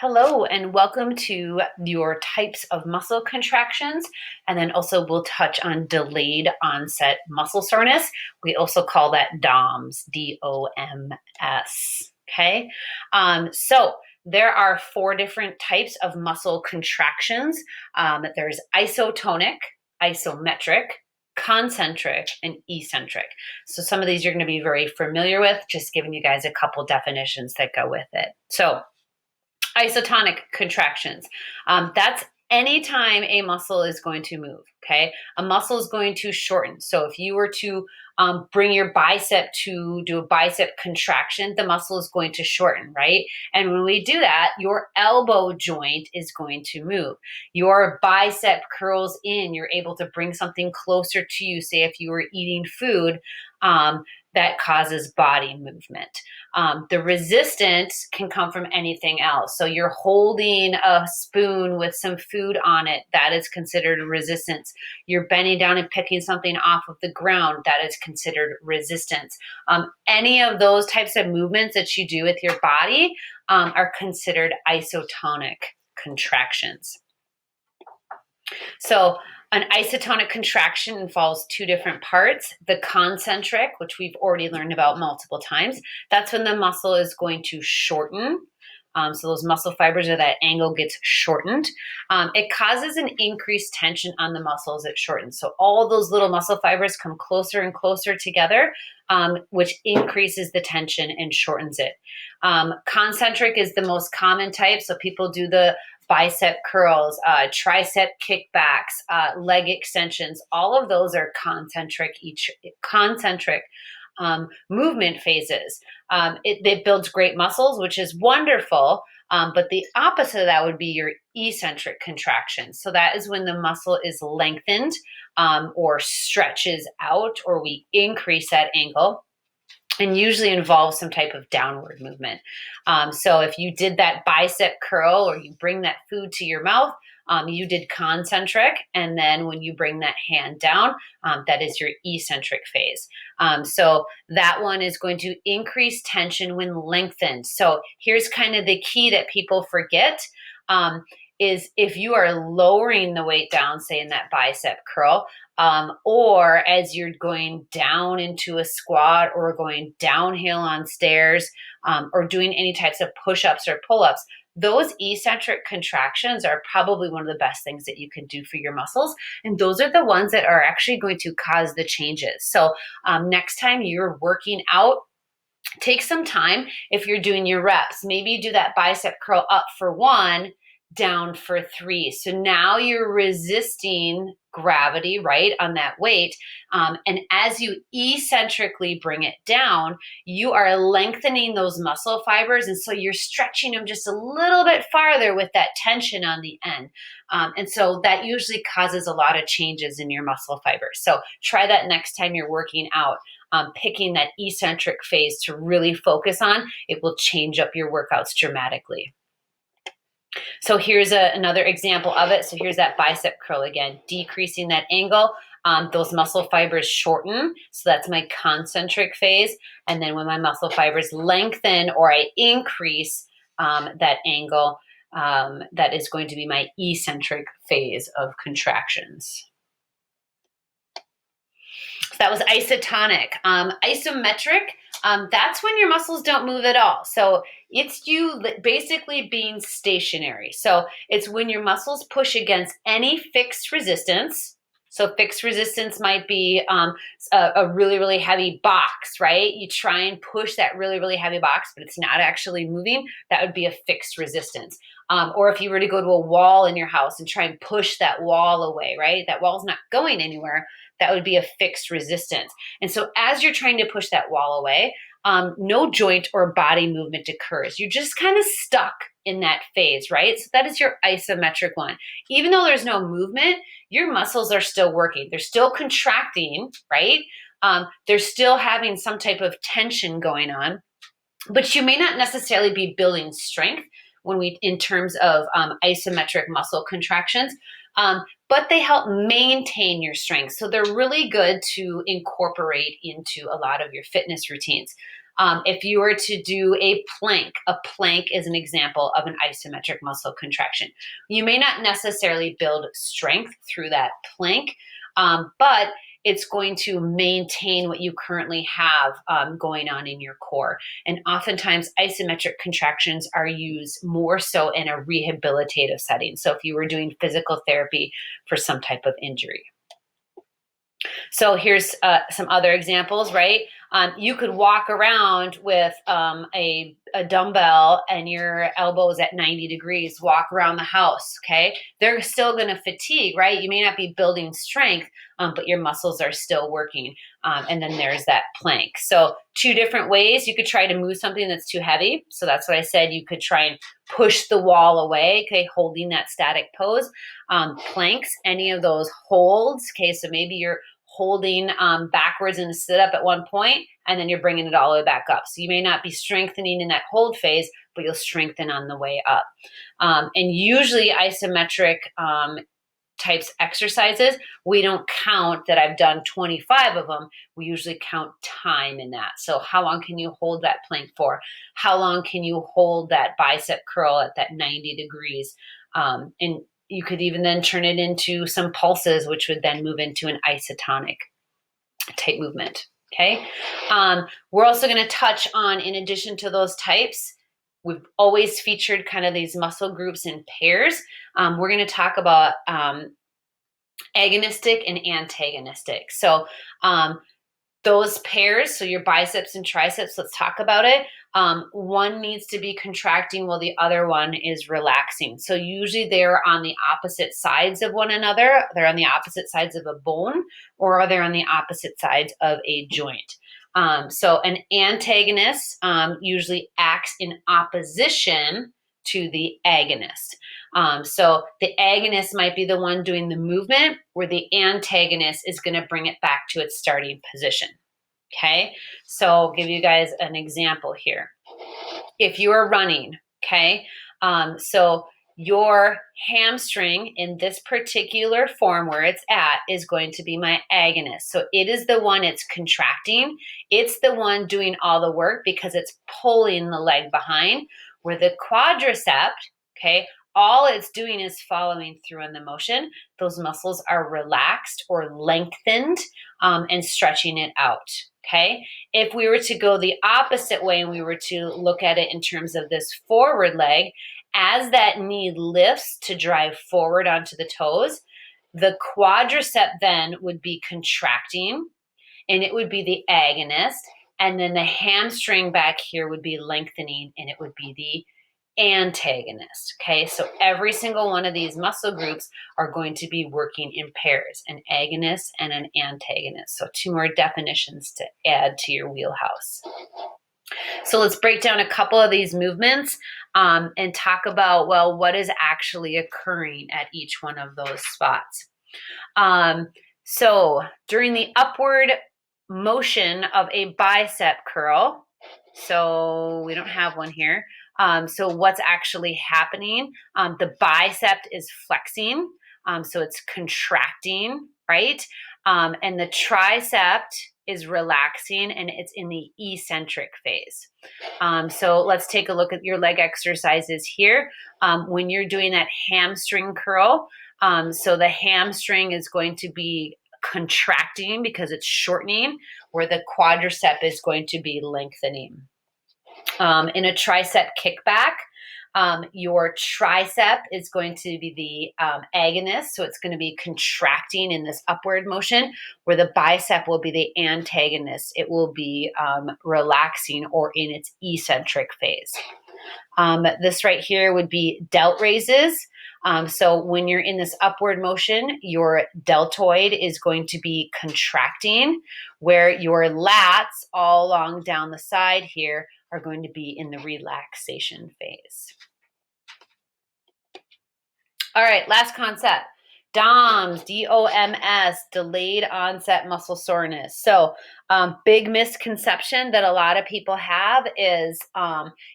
Hello, and welcome to your types of muscle contractions. And then also we'll touch on delayed onset muscle soreness. We also call that DOMS, DOMS. Okay. So there are four different types of muscle contractions. There's isotonic, isometric, concentric, and eccentric. So some of these you're going to be very familiar with, just giving you guys a couple definitions that go with it. So isotonic contractions. That's anytime a muscle is going to move, okay? A muscle is going to shorten. So if you were to bring your bicep to do a bicep contraction, the muscle is going to shorten, right? And when we do that, your elbow joint is going to move. Your bicep curls in. You're able to bring something closer to you. Say if you were eating food, that causes body movement. The resistance can come from anything else. So you're holding a spoon with some food on it. That is considered resistance. You're bending down and picking something off of the ground. That is considered resistance. Any of those types of movements that you do with your body are considered isotonic contractions. So an isotonic contraction involves two different parts. The concentric, which we've already learned about multiple times, that's when the muscle is going to shorten. So those muscle fibers or that angle gets shortened. It causes an increased tension on the muscles it shortens. So all those little muscle fibers come closer and closer together, which increases the tension and shortens it. Concentric is the most common type. So people do the bicep curls, tricep kickbacks, leg extensions. All of those are concentric movement phases. It builds great muscles, which is wonderful. But the opposite of that would be your eccentric contraction. So that is when the muscle is lengthened or stretches out, or we increase that angle, and usually involves some type of downward movement. So if you did that bicep curl or you bring that food to your mouth, you did concentric. And then when you bring that hand down, that is your eccentric phase. So that one is going to increase tension when lengthened. So here's kind of the key that people forget. Is if you are lowering the weight down, say in that bicep curl, or as you're going down into a squat or going downhill on stairs, or doing any types of push-ups or pull-ups, those eccentric contractions are probably one of the best things that you can do for your muscles. And those are the ones that are actually going to cause the changes. So next time you're working out, take some time. If you're doing your reps, maybe you do that bicep curl up for 1, down for 3. So now you're resisting gravity, right, on that weight. And as you eccentrically bring it down, you are lengthening those muscle fibers. And so you're stretching them just a little bit farther with that tension on the end. And so that usually causes a lot of changes in your muscle fibers. So try that next time you're working out. Picking that eccentric phase to really focus on, it will change up your workouts dramatically. So here's another example of it. So here's that bicep curl again, decreasing that angle. Those muscle fibers shorten. So that's my concentric phase. And then when my muscle fibers lengthen or I increase that angle, that is going to be my eccentric phase of contractions. So that was isotonic. Isometric, that's when your muscles don't move at all. So it's you basically being stationary. So it's when your muscles push against any fixed resistance. So fixed resistance might be a really, really heavy box, right? You try and push that really, really heavy box, but it's not actually moving. That would be a fixed resistance. Or if you were to go to a wall in your house and try and push that wall away, right? That wall's not going anywhere. That would be a fixed resistance. And so as you're trying to push that wall away, no joint or body movement occurs. You're just kind of stuck in that phase, right? So that is your isometric one. Even though there's no movement, your muscles are still working. They're still contracting, right? They're still having some type of tension going on, but you may not necessarily be building strength in terms of isometric muscle contractions. But they help maintain your strength. So they're really good to incorporate into a lot of your fitness routines. If you were to do a plank is an example of an isometric muscle contraction. You may not necessarily build strength through that plank, but it's going to maintain what you currently have going on in your core. And oftentimes, isometric contractions are used more so in a rehabilitative setting. So if you were doing physical therapy for some type of injury. So here's some other examples, right? You could walk around with a dumbbell and your elbows at 90 degrees, walk around the house, okay? They're still going to fatigue, right? You may not be building strength, but your muscles are still working. And then there's that plank. So 2 different ways. You could try to move something that's too heavy. So that's what I said. You could try and push the wall away, okay, holding that static pose. Planks, any of those holds, okay, so maybe you're holding backwards in a sit up at one point, and then you're bringing it all the way back up. So you may not be strengthening in that hold phase, but you'll strengthen on the way up. And usually isometric types exercises, we don't count that I've done 25 of them. We usually count time in that. So how long can you hold that plank for? How long can you hold that bicep curl at that 90 degrees? And you could even then turn it into some pulses, which would then move into an isotonic type movement. Okay. We're also going to touch on, in addition to those types, we've always featured kind of these muscle groups in pairs. We're going to talk about agonistic and antagonistic. So those pairs, so your biceps and triceps, let's talk about it. One needs to be contracting while the other one is relaxing. So usually they're on the opposite sides of one another. They're on the opposite sides of a bone, or they're on the opposite sides of a joint. So an antagonist usually acts in opposition to the agonist. So the agonist might be the one doing the movement, where the antagonist is going to bring it back to its starting position. Okay, so I'll give you guys an example here. If you are running, okay, so your hamstring in this particular form where it's at is going to be my agonist. So it is the one it's contracting. It's the one doing all the work because it's pulling the leg behind, where the quadricep, okay, all it's doing is following through on the motion. Those muscles are relaxed or lengthened and stretching it out. Okay. If we were to go the opposite way and we were to look at it in terms of this forward leg, as that knee lifts to drive forward onto the toes, the quadricep then would be contracting, and it would be the agonist. And then the hamstring back here would be lengthening, and it would be the antagonist. Okay, so every single one of these muscle groups are going to be working in pairs, an agonist and an antagonist. So 2 more definitions to add to your wheelhouse. So let's break down a couple of these movements and talk about, well, what is actually occurring at each one of those spots. So during the upward motion of a bicep curl, so we don't have one here. So what's actually happening? The bicep is flexing, so it's contracting, right? And the tricep is relaxing, and it's in the eccentric phase. So let's take a look at your leg exercises here. When you're doing that hamstring curl, so the hamstring is going to be contracting because it's shortening, where the quadricep is going to be lengthening. In a tricep kickback, your tricep is going to be the agonist, so it's going to be contracting in this upward motion, where the bicep will be the antagonist. It will be relaxing or in its eccentric phase. This right here would be delt raises. So when you're in this upward motion, your deltoid is going to be contracting, where your lats all along down the side here are going to be in the relaxation phase. All right, last concept. DOMS, D-O-M-S, delayed onset muscle soreness. So big misconception that a lot of people have is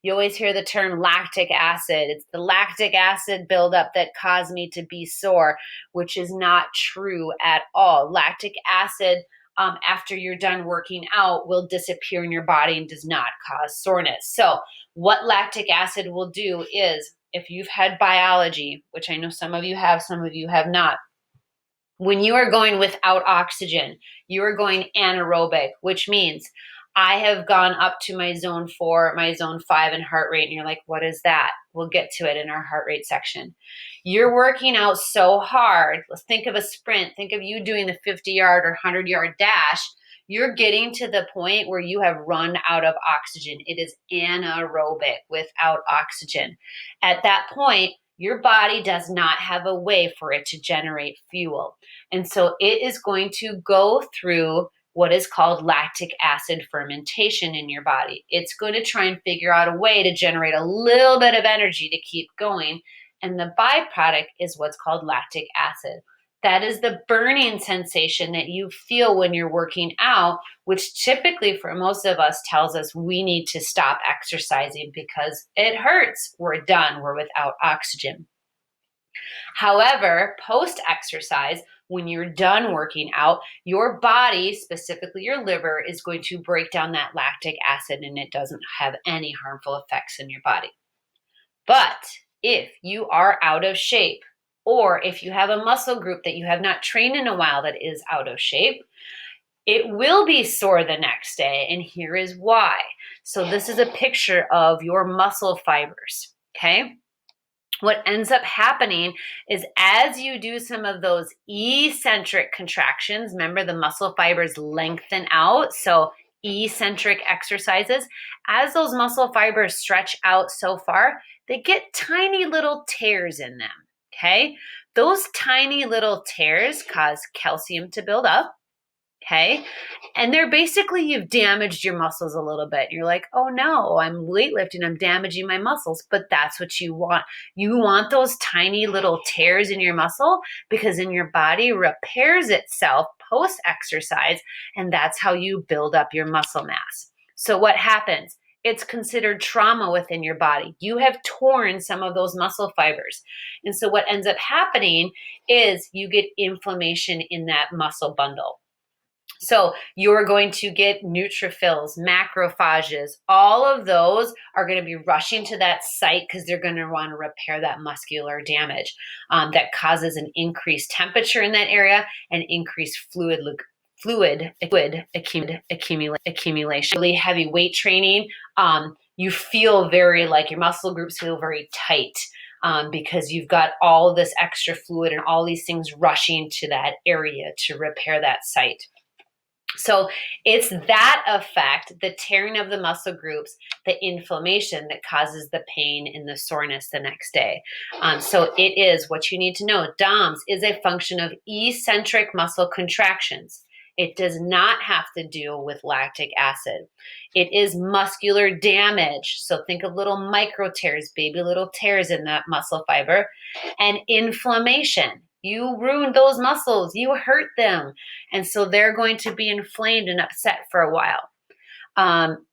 you always hear the term lactic acid. It's the lactic acid buildup that caused me to be sore, which is not true at all. Lactic acid after you're done working out will disappear in your body and does not cause soreness. So what lactic acid will do is, if you've had biology, which I know some of you have not, when you are going without oxygen, you are going anaerobic, which means I have gone up to my zone 4, my zone 5 in heart rate, and you're like, what is that? We'll get to it in our heart rate section. You're working out so hard. Let's think of a sprint. Think of you doing the 50-yard or 100-yard dash. You're getting to the point where you have run out of oxygen. It is anaerobic, without oxygen. At that point, your body does not have a way for it to generate fuel. And so it is going to go through what is called lactic acid fermentation in your body. It's going to try and figure out a way to generate a little bit of energy to keep going. And the byproduct is what's called lactic acid. That is the burning sensation that you feel when you're working out, which typically for most of us tells us we need to stop exercising because it hurts. We're done. We're without oxygen. However, post-exercise, when you're done working out, your body, specifically your liver, is going to break down that lactic acid and it doesn't have any harmful effects in your body. But if you are out of shape, or if you have a muscle group that you have not trained in a while that is out of shape, it will be sore the next day, and here is why. So this is a picture of your muscle fibers, okay? What ends up happening is as you do some of those eccentric contractions, remember the muscle fibers lengthen out, so eccentric exercises, as those muscle fibers stretch out so far, they get tiny little tears in them, okay? Those tiny little tears cause calcium to build up, okay? And they're basically, you've damaged your muscles a little bit. You're like, oh no, I'm weightlifting, I'm damaging my muscles. But that's what you want. You want those tiny little tears in your muscle because then your body repairs itself post-exercise, and that's how you build up your muscle mass. So what happens? It's considered trauma within your body. You have torn some of those muscle fibers. And so what ends up happening is you get inflammation in that muscle bundle. So you're going to get neutrophils, macrophages, all of those are going to be rushing to that site because they're going to want to repair that muscular damage that causes an increased temperature in that area and increased fluid accumulation. Really heavy weight training, you feel very like your muscle groups feel very tight. Because you've got all of this extra fluid and all these things rushing to that area to repair that site. So it's that effect, the tearing of the muscle groups, the inflammation that causes the pain and the soreness the next day. So it is what you need to know. DOMS is a function of eccentric muscle contractions. It does not have to do with lactic acid. It is muscular damage. So think of little micro tears, baby little tears in that muscle fiber, and inflammation. You ruined those muscles. You hurt them. And so they're going to be inflamed and upset for a while.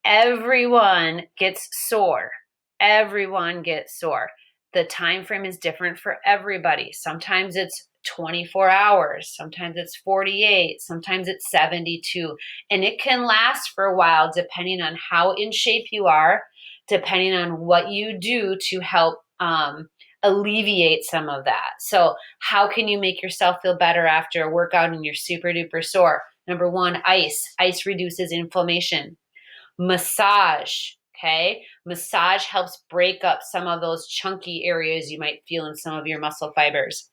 Everyone gets sore. Everyone gets sore. The time frame is different for everybody. Sometimes it's 24 hours. Sometimes it's 48. Sometimes it's 72. And it can last for a while depending on how in shape you are, depending on what you do to help alleviate some of that. So how can you make yourself feel better after a workout and you're super duper sore? Number one, ice. Ice reduces inflammation. Massage, okay? Massage helps break up some of those chunky areas you might feel in some of your muscle fibers.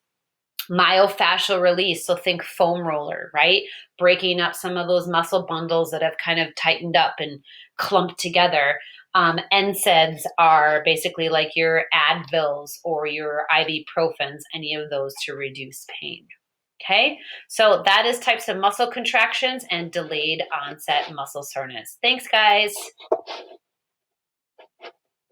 Myofascial release, so think foam roller, right? Breaking up some of those muscle bundles that have kind of tightened up and clumped together. NSAIDs are basically like your Advils or your ibuprofens, any of those to reduce pain. Okay, so that is types of muscle contractions and delayed onset muscle soreness. Thanks, guys.